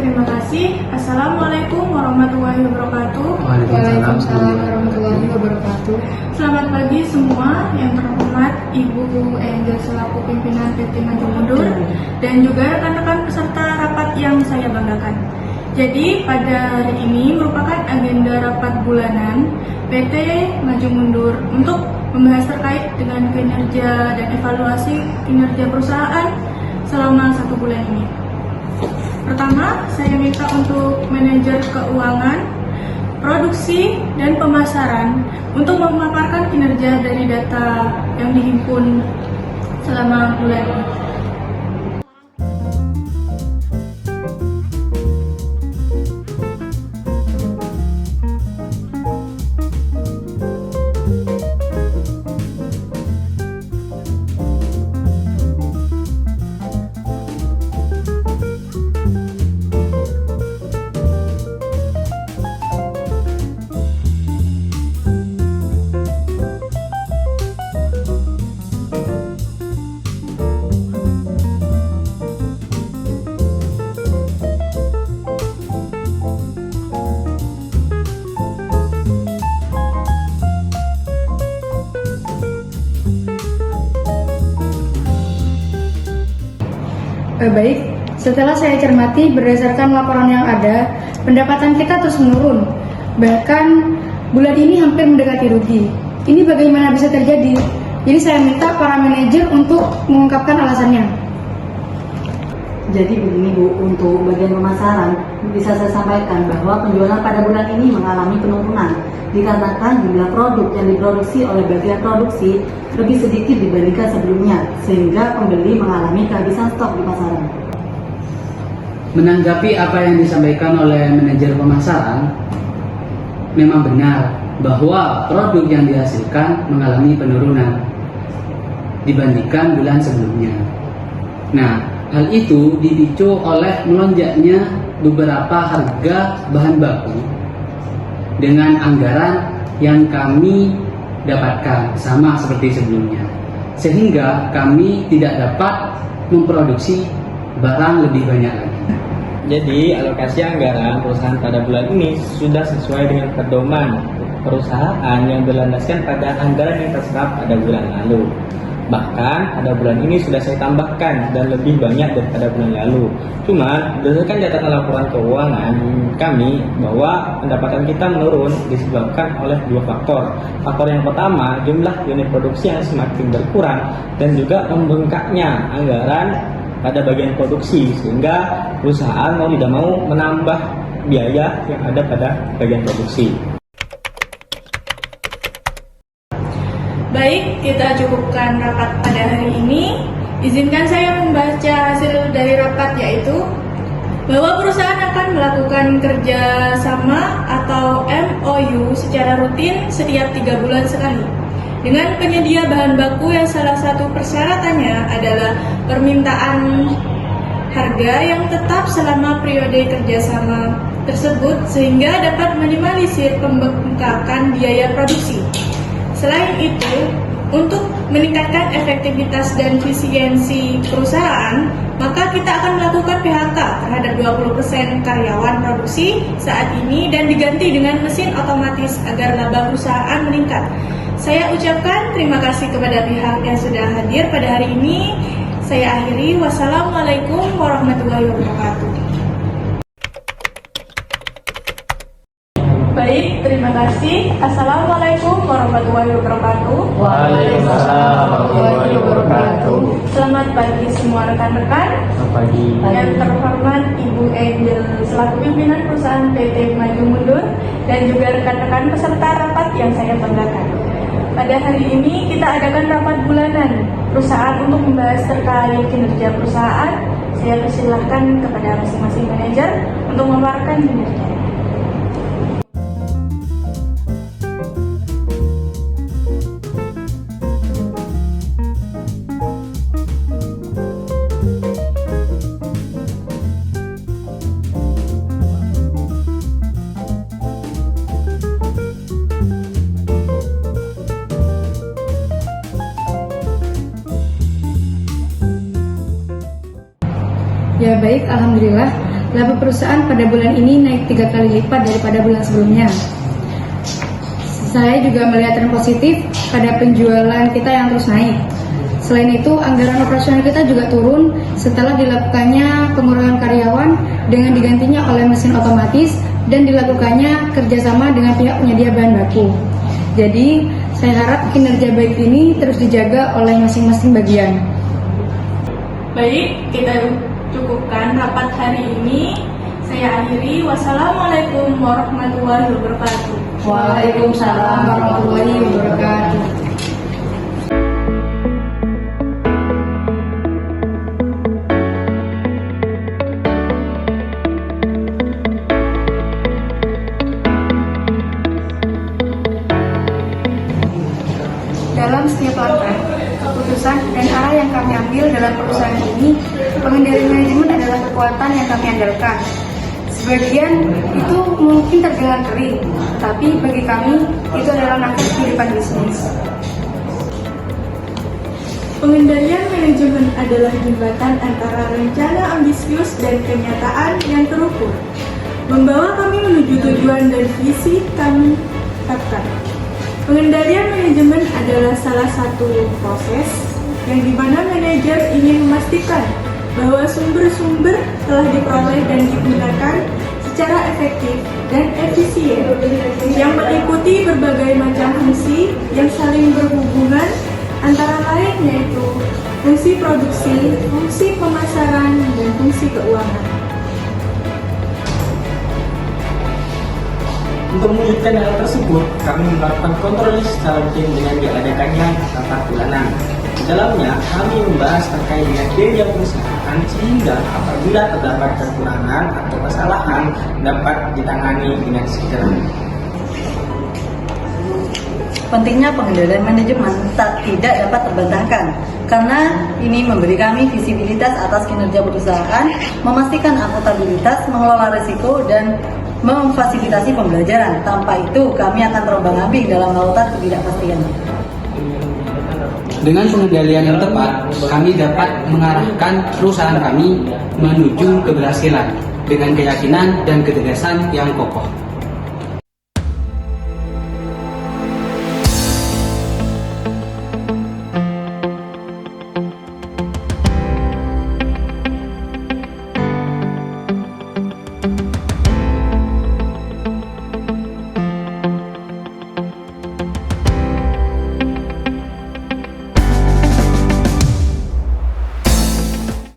terima kasih. Assalamualaikum warahmatullahi wabarakatuh. Waalaikumsalam warahmatullahi wabarakatuh. Selamat pagi semua, yang terhormat Ibu Angel selaku pimpinan PT Maju Mundur dan juga rekan-rekan peserta rapat yang saya banggakan. Jadi pada hari ini merupakan agenda rapat bulanan PT Maju Mundur untuk membahas terkait dengan kinerja dan evaluasi kinerja perusahaan selama 1 bulan ini. Pertama, saya minta untuk manajer keuangan, produksi, dan pemasaran untuk memaparkan kinerja dari data yang dihimpun selama bulan ini. Baik, setelah saya cermati berdasarkan laporan yang ada, pendapatan kita terus menurun. Bahkan bulan ini hampir mendekati rugi. Ini bagaimana bisa terjadi? Jadi saya minta para manajer untuk mengungkapkan alasannya. Jadi begini Bu, untuk bagian pemasaran bisa saya sampaikan bahwa penjualan pada bulan ini mengalami penurunan dikarenakan jumlah produk yang diproduksi oleh bagian produksi lebih sedikit dibandingkan sebelumnya, sehingga pembeli mengalami kehabisan stok di pasaran. Menanggapi apa yang disampaikan oleh manajer pemasaran, memang benar bahwa produk yang dihasilkan mengalami penurunan dibandingkan bulan sebelumnya. Nah, hal itu dipicu oleh melonjaknya beberapa harga bahan baku dengan anggaran yang kami dapatkan sama seperti sebelumnya, sehingga kami tidak dapat memproduksi barang lebih banyak lagi. Jadi alokasi anggaran perusahaan pada bulan ini sudah sesuai dengan pedoman perusahaan yang berlandaskan pada anggaran yang terserap pada bulan lalu. Bahkan pada bulan ini sudah saya tambahkan dan lebih banyak daripada bulan lalu. Cuma berdasarkan catatan laporan keuangan kami bahwa pendapatan kita menurun disebabkan oleh 2 faktor. Faktor yang pertama, jumlah unit produksi yang semakin berkurang dan juga membengkaknya anggaran pada bagian produksi, sehingga perusahaan mau tidak mau menambah biaya yang ada pada bagian produksi. Baik, kita cukupkan rapat pada hari ini. Izinkan saya membaca hasil dari rapat, yaitu bahwa perusahaan akan melakukan kerjasama atau MOU secara rutin setiap 3 bulan sekali dengan penyedia bahan baku yang salah satu persyaratannya adalah permintaan harga yang tetap selama periode kerjasama tersebut sehingga dapat minimalisir pembengkakan biaya produksi. Selain itu, untuk meningkatkan efektivitas dan efisiensi perusahaan, maka kita akan melakukan PHK terhadap 20% karyawan produksi saat ini dan diganti dengan mesin otomatis agar laba perusahaan meningkat. Saya ucapkan terima kasih kepada pihak yang sudah hadir pada hari ini. Saya akhiri. Wassalamualaikum warahmatullahi wabarakatuh. Baik, terima kasih. Assalamualaikum warahmatullahi wabarakatuh. Waalaikumsalam warahmatullahi wabarakatuh. Selamat pagi semua rekan-rekan. Selamat pagi. Yang terhormat Ibu Angel selaku pimpinan perusahaan PT Maju Mundur dan juga rekan-rekan peserta rapat yang saya banggakan. Pada hari ini kita adakan rapat bulanan perusahaan untuk membahas terkait kinerja perusahaan. Saya persilahkan kepada masing-masing manajer untuk memaparkan kinerja. Ya baik, alhamdulillah. laba perusahaan pada bulan ini naik 3 kali lipat daripada bulan sebelumnya. Saya juga melihat tren positif pada penjualan kita yang terus naik. Selain itu, anggaran operasional kita juga turun setelah dilakukannya pengurangan karyawan dengan digantinya oleh mesin otomatis dan dilakukannya kerjasama dengan pihak penyedia bahan baku. Jadi, saya harap kinerja baik ini terus dijaga oleh masing-masing bagian. Baik, kita cukupkan rapat hari ini. Saya akhiri. Wassalamualaikum warahmatullahi wabarakatuh. Waalaikumsalam warahmatullahi wabarakatuh. Dalam setiap langkah, keputusan, dan arah yang kami ambil dalam perusahaan ini, pengendalian manajemen adalah kekuatan yang kami andalkan. Sebagian itu mungkin terdengar kering, tapi bagi kami itu adalah nafas kehidupan bisnis. Pengendalian manajemen adalah jembatan antara rencana ambisius dan kenyataan yang terukur, membawa kami menuju tujuan dan visi kami tetapkan. Pengendalian manajemen adalah salah satu proses yang dimana manajer ingin memastikan bahwa sumber-sumber telah diperoleh dan digunakan secara efektif dan efisien yang meliputi berbagai macam fungsi yang saling berhubungan, antara lain yaitu fungsi produksi, fungsi pemasaran, dan fungsi keuangan. Untuk mewujudkan hal tersebut, kami menerapkan kontrol secara rutin dengan diadakannya rapat bulanan. Di dalamnya, kami membahas terkait dengan kinerja perusahaan sehingga apabila terdapat kekurangan atau kesalahan dapat ditangani dengan segera. Pentingnya pengendalian manajemen tidak dapat terbantahkan karena ini memberi kami visibilitas atas kinerja perusahaan, memastikan akuntabilitas, mengelola risiko, dan memfasilitasi pembelajaran. Tanpa itu, kami akan terombang-ambing dalam lautan ketidakpastian. Dengan pengendalian yang tepat, kami dapat mengarahkan perusahaan kami menuju keberhasilan dengan keyakinan dan ketegasan yang kokoh.